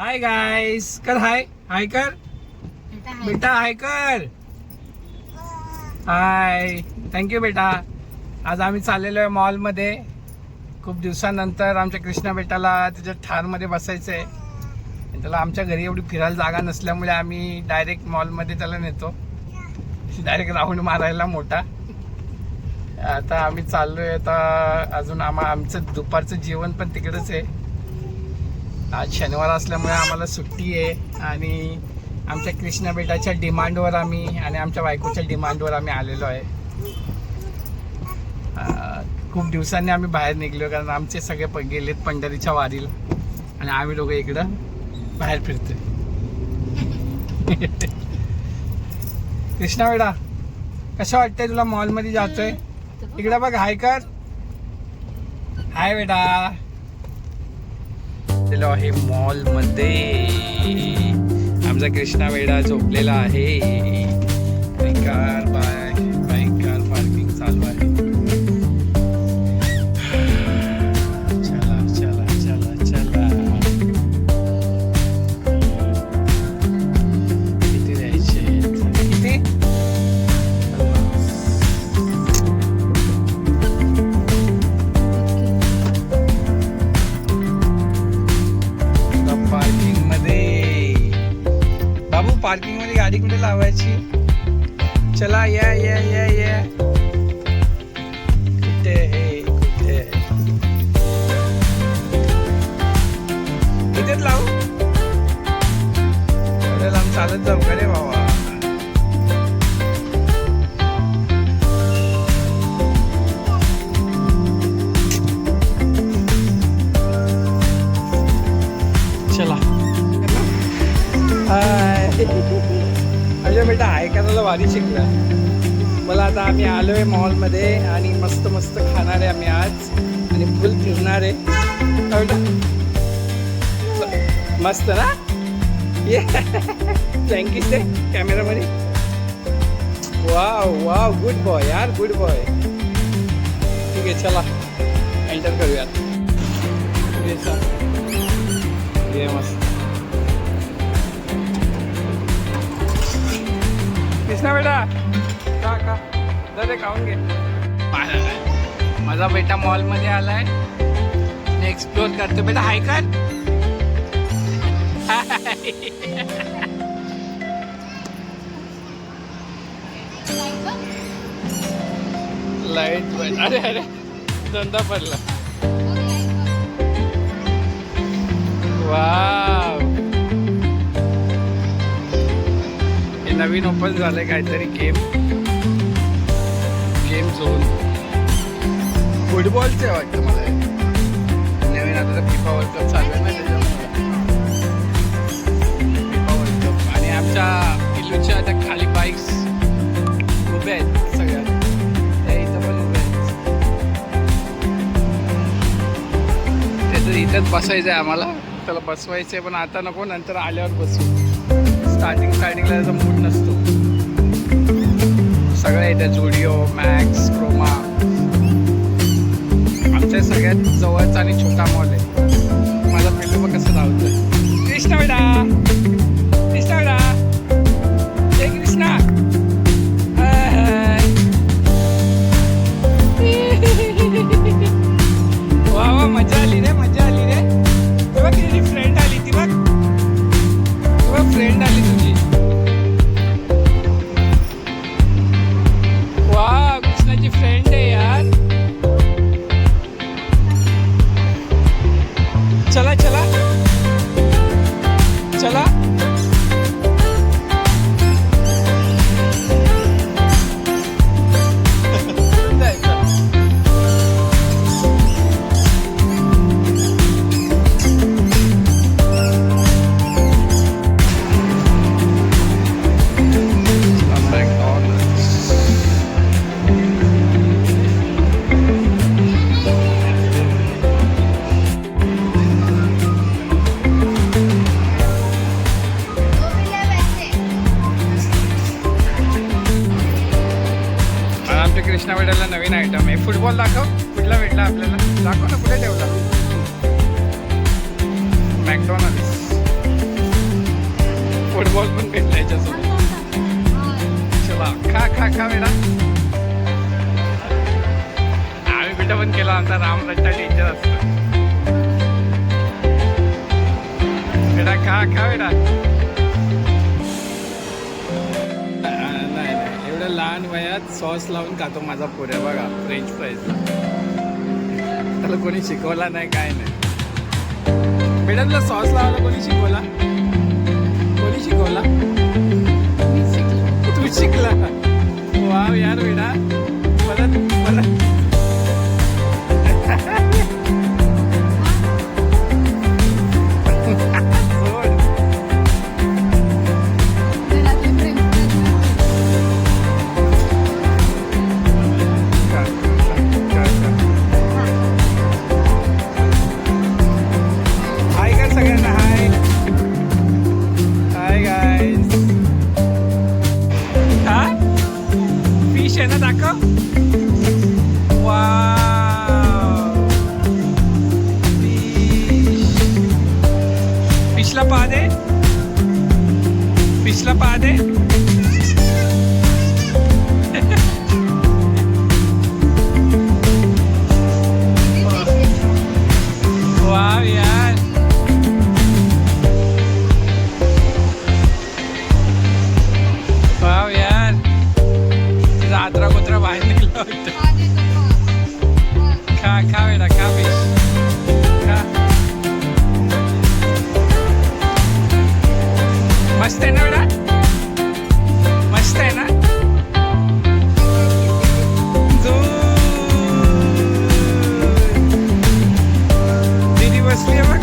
Hi guys, कर हाय हाय कर बेटा, हाय कर हाय. थँक्यू बेटा. आज आम्ही चाललेलो आहे मॉलमध्ये. खूप दिवसानंतर आमच्या कृष्णा बेटाला त्याच्या थारमध्ये बसायचं आहे. त्याला आमच्या घरी एवढी फिरायला जागा नसल्यामुळे आम्ही डायरेक्ट मॉलमध्ये त्याला नेतो, डायरेक्ट राऊंड मारायला मोठा. आता आम्ही चाललोय. आता अजून आमचं दुपारचं जेवण पण तिकडेच आहे. आज शनिवार असल्यामुळे आम्हाला सुट्टी आहे आणि आमच्या कृष्णा बेटाच्या डिमांडवर आम्ही आणि आमच्या बायकोच्या डिमांडवर आम्ही आलेलो आहे. खूप दिवसांनी आम्ही बाहेर निघलो कारण आमचे सगळे गेलेत पंढरीच्या वारीला आणि आम्ही दोघं इकडं बाहेर फिरतोय. कृष्णा बेटा, कसं वाटतंय तुला मॉलमध्ये जातोय? इकडं बघ, हाय कर. हाय बेटा. चलो आहे मॉल मध्ये. आमचा कृष्णा बेटा झोपलेला आहे. कार पार्किंग चालू आहे. चला चला चला चला. किती द्यायचे? किती? पार्किंग मध्ये गाडी कुठे लावायची? चला या या या या. कुठे आहे? कुठे आहे? इथेच लावू. एवढं लांब चालत जाऊ का रे बाबा? चला. अरे बेटा, आहे का तुला भारी शिकला. मला आता आम्ही आलोय मॉलमध्ये आणि मस्त मस्त खाणार आहे आम्ही आज आणि फुल फिरणार आहे. बेटा मस्त ना? ये थँक्यू से कॅमेरामध्ये. वाव वाव, गुड बॉय यार, गुड बॉय. ठीक आहे, चला एंटर करूयात. ये मस्त. कृष्णा बेटा, का दादा खाऊन घे. माझा बेटा मॉल मध्ये आलाय, एक्सप्लोर करतो. बेटा हाय कर. लाईट. अरे अरे, धंदा पडला. वाव, नवीन ओपन झालंय काहीतरी गेम झोन. फुटबॉलचे वाटतं मला नवीन. आता तर फिफा वर्ल्ड कप चालू आहे ना, त्याच्यामुळे फिफा वर्ल्ड कप. आणि आमच्या पिल्लूच्या आता खाली बाईक्स उभ्या आहेत सगळ्या. त्या इथं पण उभ्या आहेत. त्याचं इथंच बसायचं आहे आम्हाला. त्याला बसवायचं आहे पण आता नको, नंतर आल्यावर बसू. स्टार्टिंगला त्याचा मूड नसतो. सगळ्या येतात, झुडिओ, मॅक्स, क्रोमा. आमच्या सगळ्यात जवळचा आणि छोटा मॉल आहे. माझा पिल्लू बघ कसं धावतोय. कृष्णा बेटा, कृष्णा बेटा, जय कृष्णा. वा वा, मजा आली रे, मजा आली रे. तेव्हा तुझी फ्रेंड आली ती बघ. फ्रेंड आली तुझी. वा, कृष्णाची फ्रेंड आहे यार. चला चला चला. कृष्णा बेटाला नवीन आयटम आहे. फुटबॉल दाखव, कुठला भेटला आपल्याला? दाखव ना, कुठे ठेवला? मॅकडॉनल्ड्स. फुटबॉल पण भेटला याच्यासोबत. चला खा खा खा बेटा. आम्ही बेटा पण केला आमचा राम रट्टा डेंजर असतो. बेटा खा खा बेटा. नाही एवढ्या लहान वयात सॉस लावून खातो माझा पोऱ्या बघा फ्रेंच फ्राईज. त्याला कोणी शिकवला नाही काय नाही. बेटा तुला सॉस लावायला कोणी शिकवला? कोणी शिकवला? तू शिकला. वाव यार बेटा. परत परत फिशला पहा दे. फिशला पहा दे. वाव यार. वाव यार. तुझा आदरा कुत्रा बाहेर निघला होता. खा खा बेटा खा फिश. मस्त आहे ना बेटा. मस्त आहे ना. दीदी बसली आहे बघ.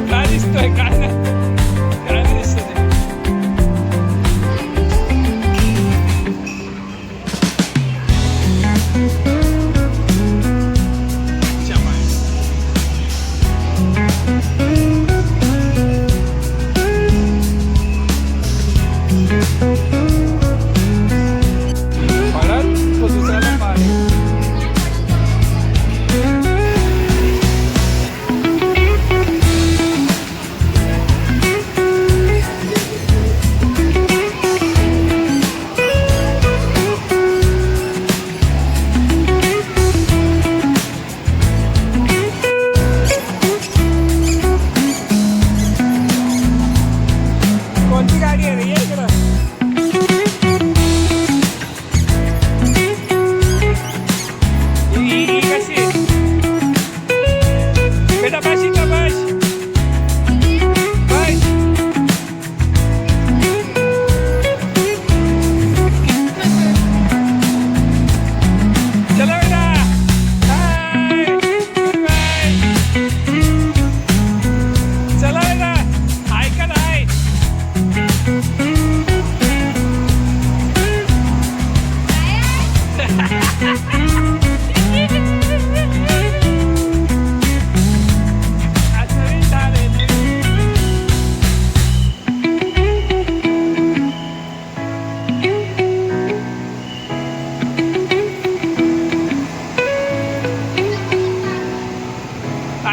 काय दिसतोय काय नाही. काय नाही दिसत.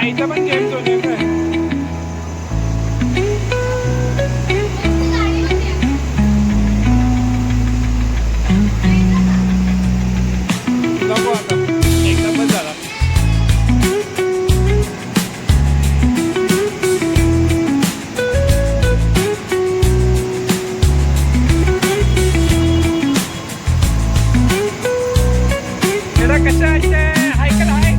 इथं पण गेम झोन आहे काय? नको आता एकदमच झाला. तेरा कशा हाय का हाय?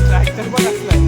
ट्रॅक्टर पण असलाय.